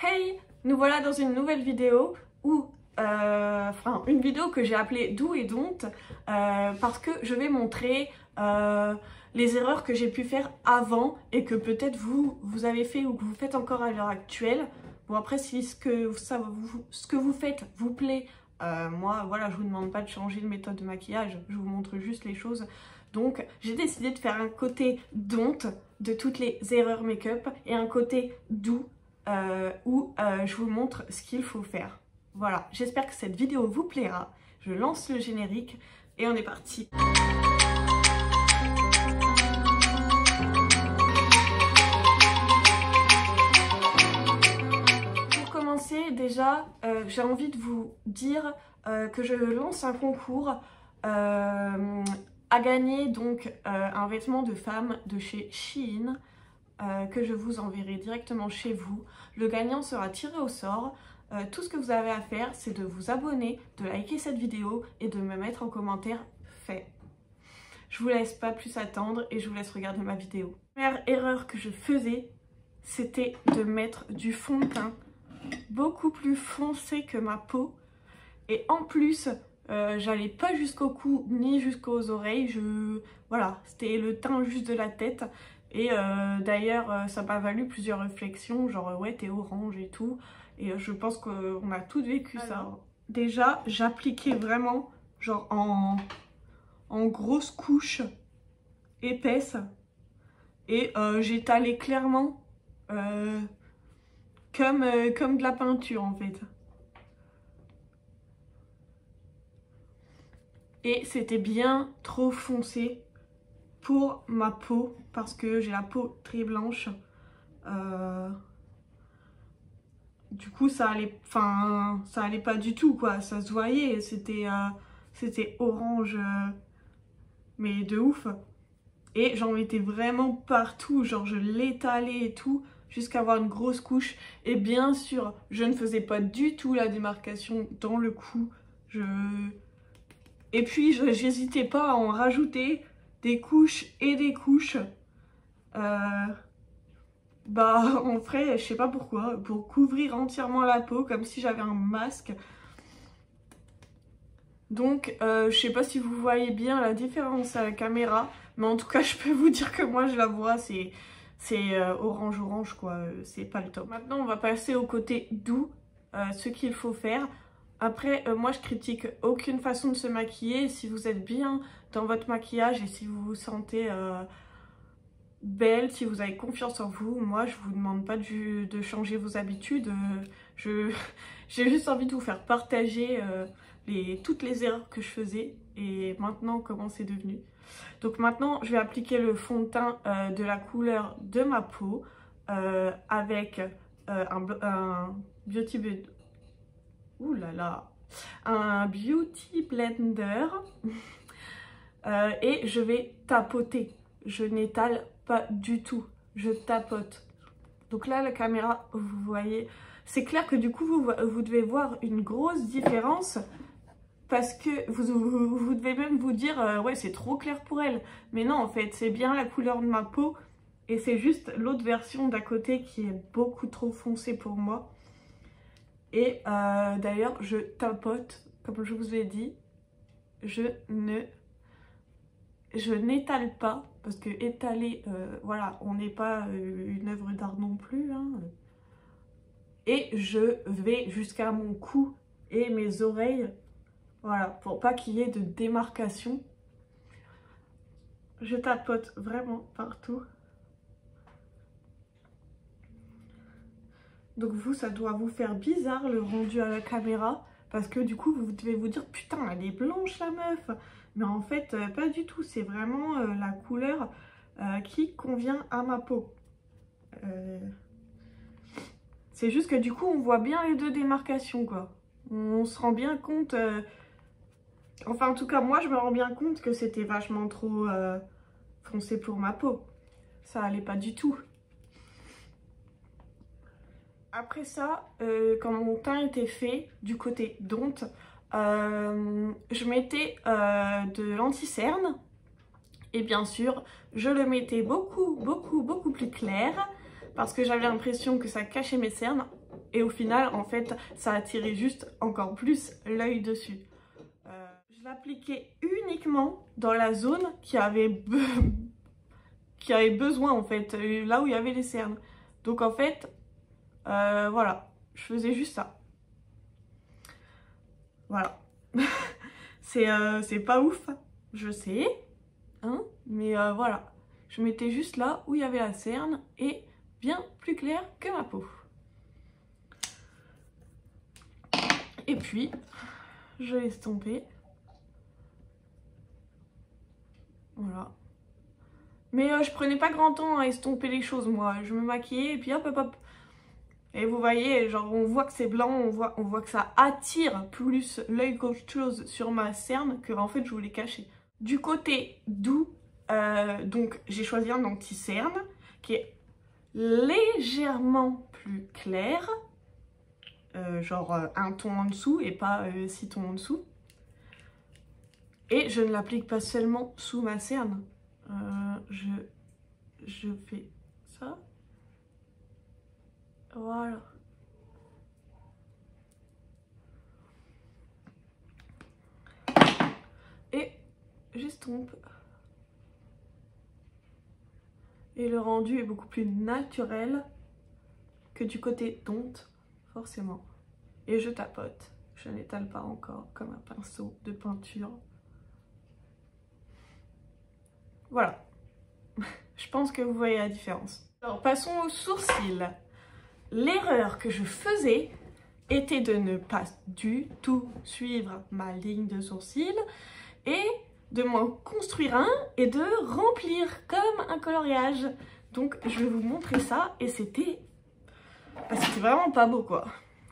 Hey, nous voilà dans une nouvelle vidéo où, une vidéo que j'ai appelée Do et Don't parce que je vais montrer les erreurs que j'ai pu faire avant et que peut-être vous avez fait ou que vous faites encore à l'heure actuelle. Bon après si ce que vous faites vous plaît, moi voilà, je vous demande pas de changer de méthode de maquillage, je vous montre juste les choses. Donc j'ai décidé de faire un côté Don't de toutes les erreurs make-up et un côté Do où je vous montre ce qu'il faut faire. Voilà, j'espère que cette vidéo vous plaira. Je lance le générique et on est parti. Pour commencer, déjà, j'ai envie de vous dire que je lance un concours à gagner donc un vêtement de femme de chez Shein. Que je vous enverrai directement chez vous. Le gagnant sera tiré au sort. Tout ce que vous avez à faire, c'est de vous abonner, de liker cette vidéo et de me mettre en commentaire fait. Je vous laisse pas plus attendre et je vous laisse regarder ma vidéo. La première erreur que je faisais, c'était de mettre du fond de teint beaucoup plus foncé que ma peau. Et en plus, j'allais pas jusqu'au cou ni jusqu'aux oreilles. Voilà, c'était le teint juste de la tête. Et d'ailleurs, ça m'a valu plusieurs réflexions, genre ouais, t'es orange et tout. Et je pense qu'on a toutes vécu ça. Déjà, j'appliquais vraiment genre en grosses couches épaisses. Et j'étalais clairement comme de la peinture en fait. Et c'était bien trop foncé pour ma peau parce que j'ai la peau très blanche. Du coup ça allait pas du tout quoi, ça se voyait, c'était orange mais de ouf. Et j'en mettais vraiment partout, genre je l'étalais et tout jusqu'à avoir une grosse couche. Et bien sûr je ne faisais pas du tout la démarcation dans le cou. Et puis j'hésitais pas à en rajouter des couches et des couches. Bah en vrai, je sais pas pourquoi, pour couvrir entièrement la peau comme si j'avais un masque. Donc je sais pas si vous voyez bien la différence à la caméra, mais en tout cas je peux vous dire que moi je la vois, c'est orange quoi, c'est pas le top. Maintenant on va passer au côté doux, ce qu'il faut faire. Après, moi je critique aucune façon de se maquiller. Si vous êtes bien dans votre maquillage et si vous vous sentez belle, si vous avez confiance en vous, moi je vous demande pas de changer vos habitudes. J'ai juste envie de vous faire partager toutes les erreurs que je faisais et maintenant comment c'est devenu. Donc maintenant je vais appliquer le fond de teint de la couleur de ma peau avec un Beauty Blender. Ouh là là, un Beauty Blender et je vais tapoter. Je n'étale pas du tout, je tapote. Donc là la caméra, vous voyez, c'est clair que du coup vous devez voir une grosse différence parce que vous devez même vous dire ouais c'est trop clair pour elle. Mais non en fait c'est bien la couleur de ma peau et c'est juste l'autre version d'à côté qui est beaucoup trop foncée pour moi. Et d'ailleurs, je tapote, comme je vous ai dit, je n'étale pas, parce que étaler, voilà, on n'est pas une œuvre d'art non plus. Hein. Et je vais jusqu'à mon cou et mes oreilles, voilà, pour pas qu'il y ait de démarcation. Je tapote vraiment partout. Donc vous, ça doit vous faire bizarre le rendu à la caméra parce que du coup, vous devez vous dire « Putain, elle est blanche la meuf !» Mais en fait, pas du tout. C'est vraiment la couleur qui convient à ma peau. C'est juste que du coup, on voit bien les deux démarcations, quoi. On se rend bien compte... Enfin, en tout cas, moi, je me rends bien compte que c'était vachement trop foncé pour ma peau. Ça allait pas du tout. Après ça, quand mon teint était fait, du côté Don't, je mettais de l'anti-cerne. Et bien sûr, je le mettais beaucoup plus clair. Parce que j'avais l'impression que ça cachait mes cernes. et au final en fait ça attirait juste encore plus l'œil dessus. Je l'appliquais uniquement dans la zone qui avait besoin en fait, là où il y avait les cernes. Donc en fait, voilà, je faisais juste ça. Voilà. C'est pas ouf, je sais, hein, mais voilà. Je mettais juste là où il y avait la cerne et bien plus clair que ma peau. Et puis, je vais estomper. Voilà. Mais je prenais pas grand temps à estomper les choses, moi. Je me maquillais et puis hop, hop, hop. Et vous voyez, genre on voit que c'est blanc, on voit que ça attire plus l'œil qu'autre chose sur ma cerne que en fait je voulais cacher. Du côté doux, donc j'ai choisi un anti-cerne qui est légèrement plus clair. Genre un ton en dessous et pas 6 tons en dessous. Et je ne l'applique pas seulement sous ma cerne. Je fais ça. Voilà. Et j'estompe. Et le rendu est beaucoup plus naturel que du côté tonte, forcément. Et je tapote. Je n'étale pas encore comme un pinceau de peinture. Voilà. Je pense que vous voyez la différence. Alors passons aux sourcils. L'erreur que je faisais était de ne pas du tout suivre ma ligne de sourcils et de m'en construire un et de remplir comme un coloriage. Donc je vais vous montrer ça et c'était vraiment pas beau quoi.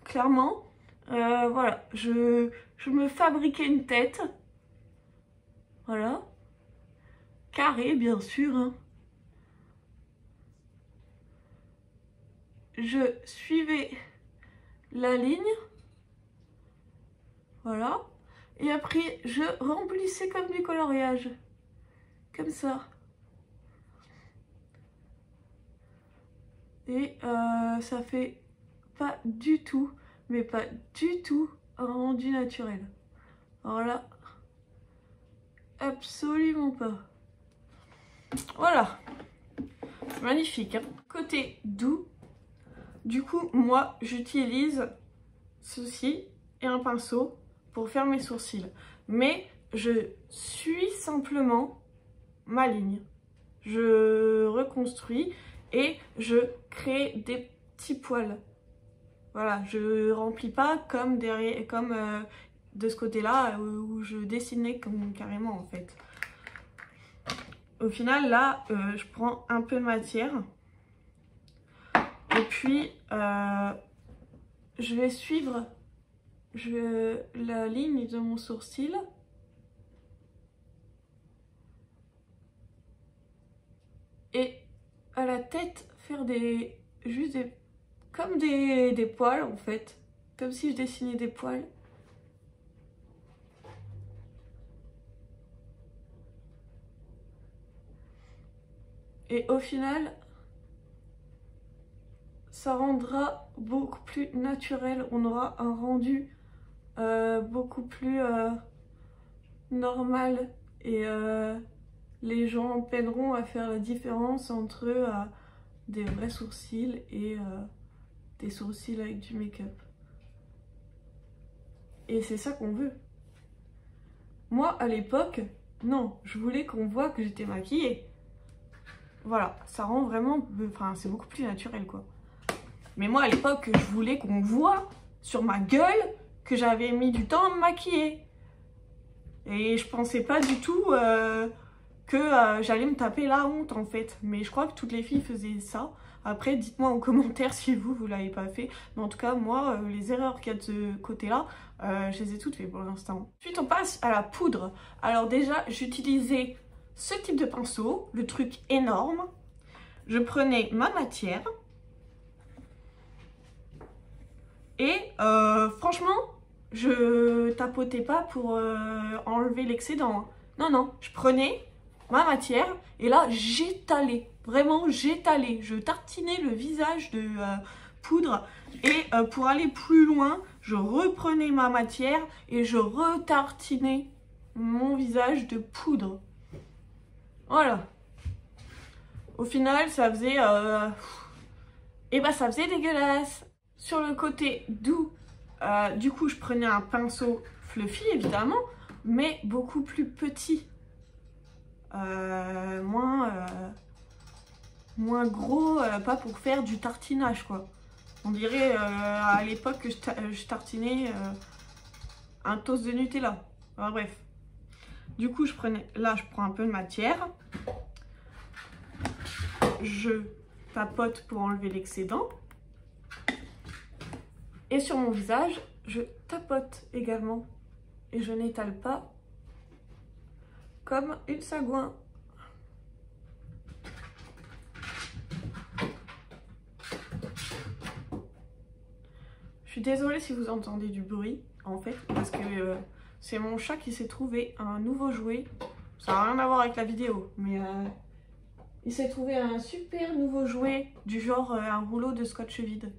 Clairement, voilà, je me fabriquais une tête. Voilà. Carré bien sûr. Hein. Je suivais la ligne. Voilà. Et après, je remplissais comme du coloriage. Comme ça. Et ça fait pas du tout, mais pas du tout un rendu naturel. Alors là, absolument pas. Voilà. C'est magnifique. Hein. Côté doux. Du coup, moi, j'utilise ceci et un pinceau pour faire mes sourcils. Mais je suis simplement ma ligne. Je reconstruis et je crée des petits poils. Voilà, je remplis pas comme derrière, comme de ce côté-là où je dessinais comme carrément en fait. Au final, là, je prends un peu de matière. Et puis, je vais suivre la ligne de mon sourcil. Et à la tête, faire juste comme des poils en fait. Comme si je dessinais des poils. Et au final, ça rendra beaucoup plus naturel. On aura un rendu beaucoup plus normal. Et les gens peineront à faire la différence entre des vrais sourcils et des sourcils avec du make-up. Et c'est ça qu'on veut. Moi, à l'époque, non, je voulais qu'on voit que j'étais maquillée. Voilà, ça rend vraiment... Enfin, c'est beaucoup plus naturel, quoi. Mais moi, à l'époque, je voulais qu'on voit sur ma gueule que j'avais mis du temps à me maquiller. Et je pensais pas du tout que j'allais me taper la honte, en fait. Mais je crois que toutes les filles faisaient ça. Après, dites-moi en commentaire si vous l'avez pas fait. Mais en tout cas, moi, les erreurs qu'il y a de ce côté-là, je les ai toutes faites pour l'instant. Ensuite, on passe à la poudre. Alors déjà, j'utilisais ce type de pinceau, le truc énorme. Je prenais ma matière. Et franchement, je tapotais pas pour enlever l'excédent. Non, non, je prenais ma matière et là, j'étalais. Vraiment, j'étalais. Je tartinais le visage poudre. Et pour aller plus loin, je reprenais ma matière et je retartinais mon visage de poudre. Voilà. Au final, ça faisait... ça faisait dégueulasse. Sur le côté doux, du coup, je prenais un pinceau fluffy, évidemment, mais beaucoup plus petit. Moins gros, pas pour faire du tartinage, quoi. On dirait à l'époque que je tartinais un toast de Nutella. Enfin, bref. Du coup, je prends un peu de matière. Je tapote pour enlever l'excédent. Et sur mon visage, je tapote également. Et je n'étale pas comme une sagouin. Je suis désolée si vous entendez du bruit, en fait, parce que c'est mon chat qui s'est trouvé un nouveau jouet. Ça n'a rien à voir avec la vidéo, mais il s'est trouvé un super nouveau jouet du genre un rouleau de scotch vide.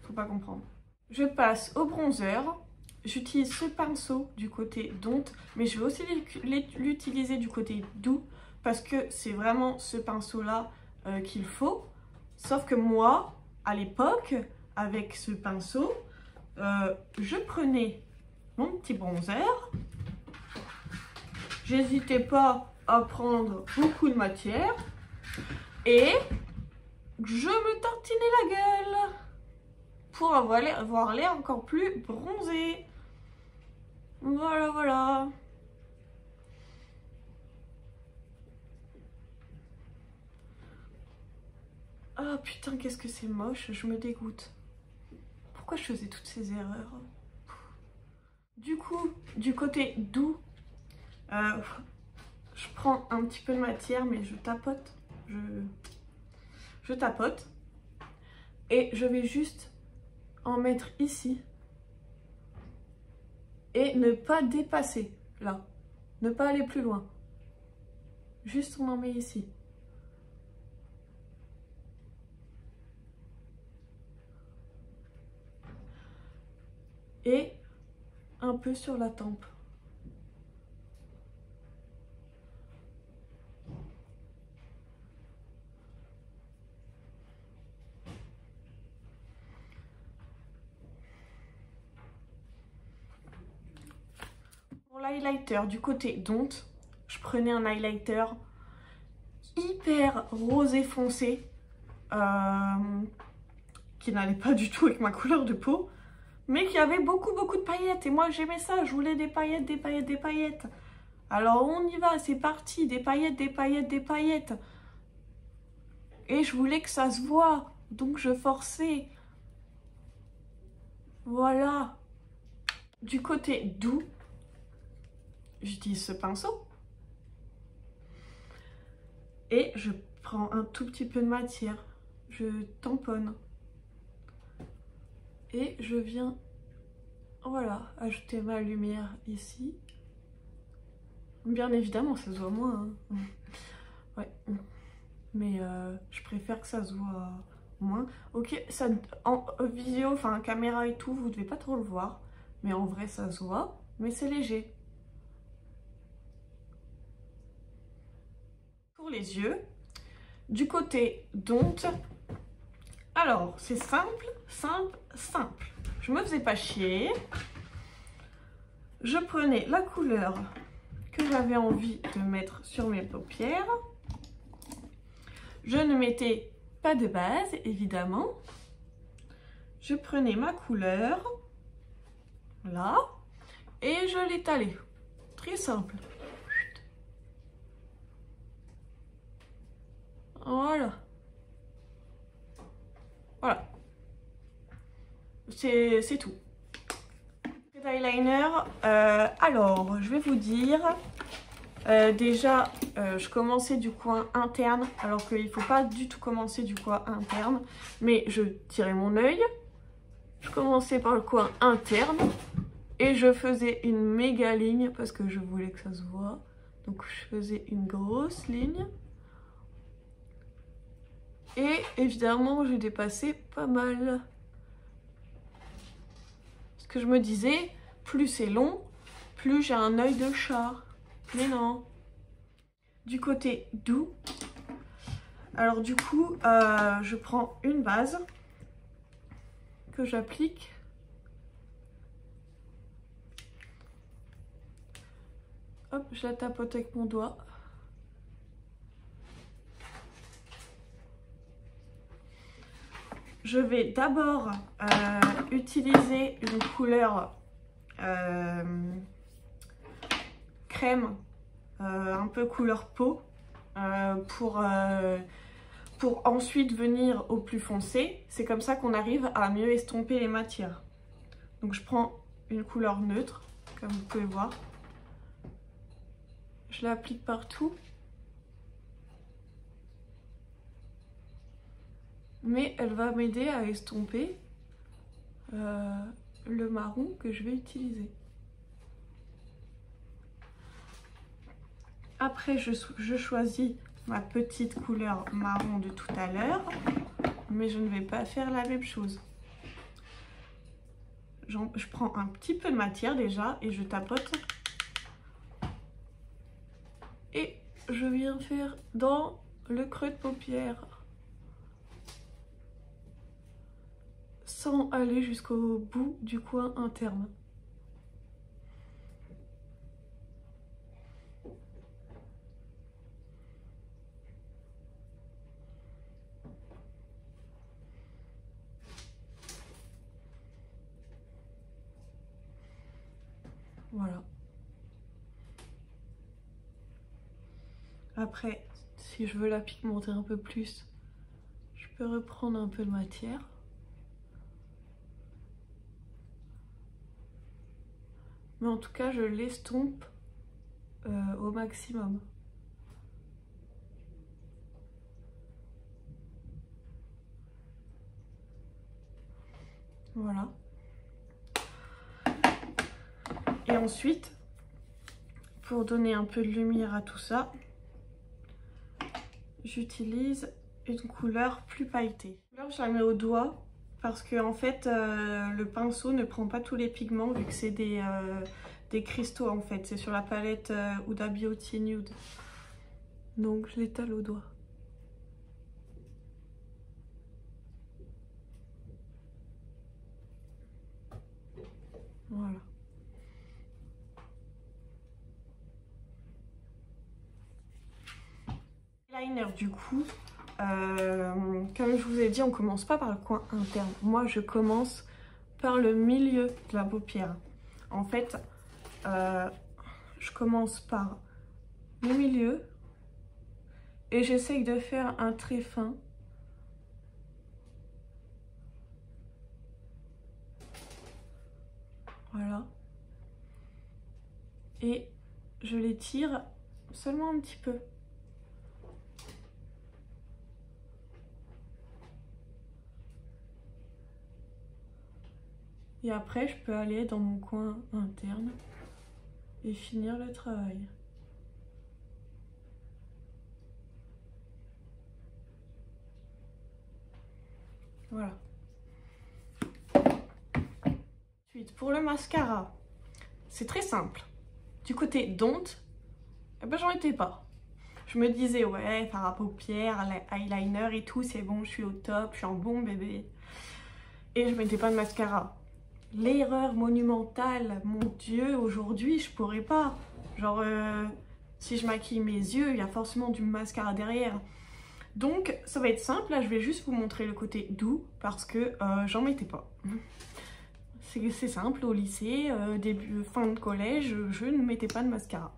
Faut pas comprendre. Je passe au bronzer. J'utilise ce pinceau du côté Dompte, mais je vais aussi l'utiliser du côté doux, parce que c'est vraiment ce pinceau-là qu'il faut. Sauf que moi, à l'époque, avec ce pinceau, je prenais mon petit bronzer. J'hésitais pas à prendre beaucoup de matière et je me tartinais la gueule pour avoir l'air encore plus bronzé. Voilà, voilà. Ah putain, qu'est-ce que c'est moche, je me dégoûte. Pourquoi je faisais toutes ces erreurs? Du coup, du côté doux, je prends un petit peu de matière, mais je tapote. Je tapote. Et je vais juste en mettre ici. Et ne pas dépasser, là. Ne pas aller plus loin. Juste on en met ici. Et un peu sur la tempe. Pour l'highlighter du côté Dompte, je prenais un highlighter hyper rosé foncé qui n'allait pas du tout avec ma couleur de peau, mais qui avait beaucoup de paillettes. Et moi j'aimais ça, je voulais des paillettes, des paillettes, des paillettes. Alors on y va, c'est parti, des paillettes, des paillettes, des paillettes. Et je voulais que ça se voit, donc je forçais. Voilà. Du côté doux, j'utilise ce pinceau. Et je prends un tout petit peu de matière. Je tamponne. Et je viens, voilà, ajouter ma lumière ici. Bien évidemment, ça se voit moins. Hein. Ouais. Mais je préfère que ça se voit moins. Ok, ça, en vidéo, enfin caméra et tout, vous devez pas trop le voir. Mais en vrai, ça se voit. Mais c'est léger. Pour les yeux, du côté Dompte, alors c'est simple, simple, simple. Je me faisais pas chier. Je prenais la couleur que j'avais envie de mettre sur mes paupières. Je ne mettais pas de base, évidemment. Je prenais ma couleur, là, et je l'étalais. Très simple. Voilà. Voilà. C'est tout. Cet eyeliner, alors, je vais vous dire... déjà, je commençais du coin interne, alors qu'il ne faut pas du tout commencer du coin interne. Mais je tirais mon œil, je commençais par le coin interne et je faisais une méga ligne parce que je voulais que ça se voit. Donc je faisais une grosse ligne. Et évidemment, j'ai dépassé pas mal. Parce que je me disais, plus c'est long, plus j'ai un œil de chat. Mais non. Du côté doux, alors du coup, je prends une base que j'applique. Hop, je la tapote avec mon doigt. Je vais d'abord utiliser une couleur crème, un peu couleur peau, pour ensuite venir au plus foncé. C'est comme ça qu'on arrive à mieux estomper les matières. Donc je prends une couleur neutre, comme vous pouvez voir. Je l'applique partout. Mais elle va m'aider à estomper le marron que je vais utiliser. Après, je choisis ma petite couleur marron de tout à l'heure, mais je ne vais pas faire la même chose. Je prends un petit peu de matière déjà et je tapote. Et je viens faire dans le creux de paupière, sans aller jusqu'au bout du coin interne. Voilà. Après, si je veux la pigmenter un peu plus, je peux reprendre un peu de matière. Mais en tout cas, je l'estompe au maximum. Voilà. Et ensuite, pour donner un peu de lumière à tout ça, j'utilise une couleur plus pailletée. Là, je la mets au doigt parce que en fait, le pinceau ne prend pas tous les pigments vu que c'est des cristaux en fait. C'est sur la palette Huda Beauty Nude. Donc je l'étale au doigt. Voilà. Liner du coup, comme je vous ai dit, on commence pas par le coin interne. Moi je commence par le milieu de la paupière. En fait, je commence par le milieu et j'essaye de faire un trait fin. Voilà. Et je l'étire seulement un petit peu. Et après, je peux aller dans mon coin interne et finir le travail. Voilà. Ensuite, pour le mascara, c'est très simple. Du côté Don't, eh ben, j'en étais pas. Je me disais, ouais, par rapport aux paupières, eyeliner et tout, c'est bon, je suis au top, je suis un bon bébé. Et je mettais pas de mascara. L'erreur monumentale, mon Dieu, aujourd'hui, je pourrais pas. Genre, si je maquille mes yeux, il y a forcément du mascara derrière. Donc, ça va être simple. Là, je vais juste vous montrer le côté doux parce que j'en mettais pas. C'est simple, au lycée, fin de collège, je ne mettais pas de mascara.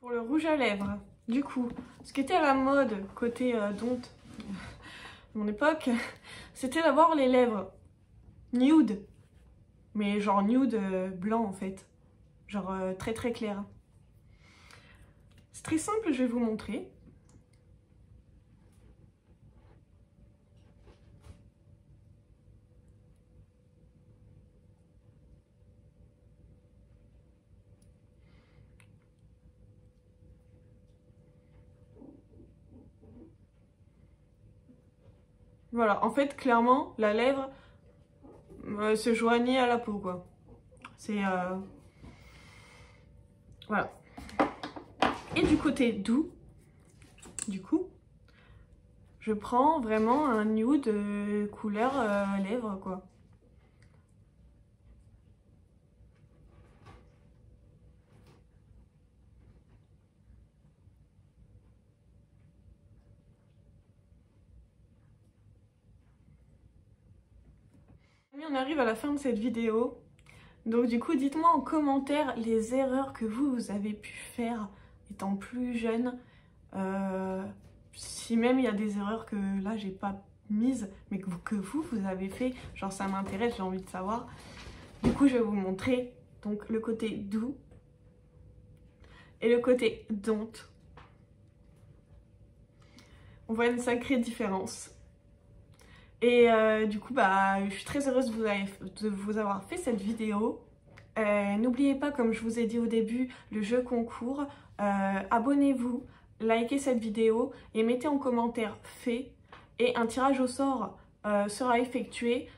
Pour le rouge à lèvres, du coup, ce qui était à la mode côté Don't, à mon époque, c'était d'avoir les lèvres nude. Mais genre nude blanc en fait. Genre très très clair. C'est très simple, je vais vous montrer. Voilà, en fait, clairement, la lèvre se joignait à la peau, quoi. C'est... Voilà. Et du côté doux, du coup, je prends vraiment un nude couleur lèvres, quoi. On arrive à la fin de cette vidéo. Donc du coup, dites-moi en commentaire les erreurs que vous avez pu faire étant plus jeune. Si même il y a des erreurs que là, j'ai pas mises, mais que vous avez fait. Genre ça m'intéresse, j'ai envie de savoir. Du coup, je vais vous montrer donc le côté doux et le côté don't. On voit une sacrée différence. Et du coup, bah, je suis très heureuse de vous avoir fait cette vidéo. N'oubliez pas, comme je vous ai dit au début, le jeu concours. Abonnez-vous, likez cette vidéo et mettez en commentaire fait. Et un tirage au sort sera effectué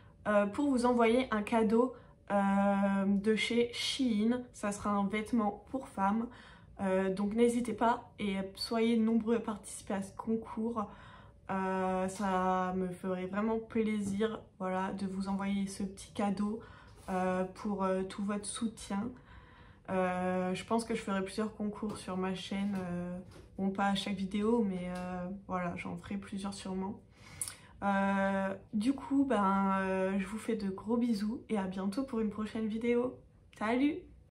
pour vous envoyer un cadeau de chez Shein. Ça sera un vêtement pour femmes. Donc n'hésitez pas et soyez nombreux à participer à ce concours. Ça me ferait vraiment plaisir, voilà, de vous envoyer ce petit cadeau pour tout votre soutien. Je pense que je ferai plusieurs concours sur ma chaîne, bon pas à chaque vidéo, mais voilà, j'en ferai plusieurs sûrement. Du coup, ben, je vous fais de gros bisous et à bientôt pour une prochaine vidéo. Salut!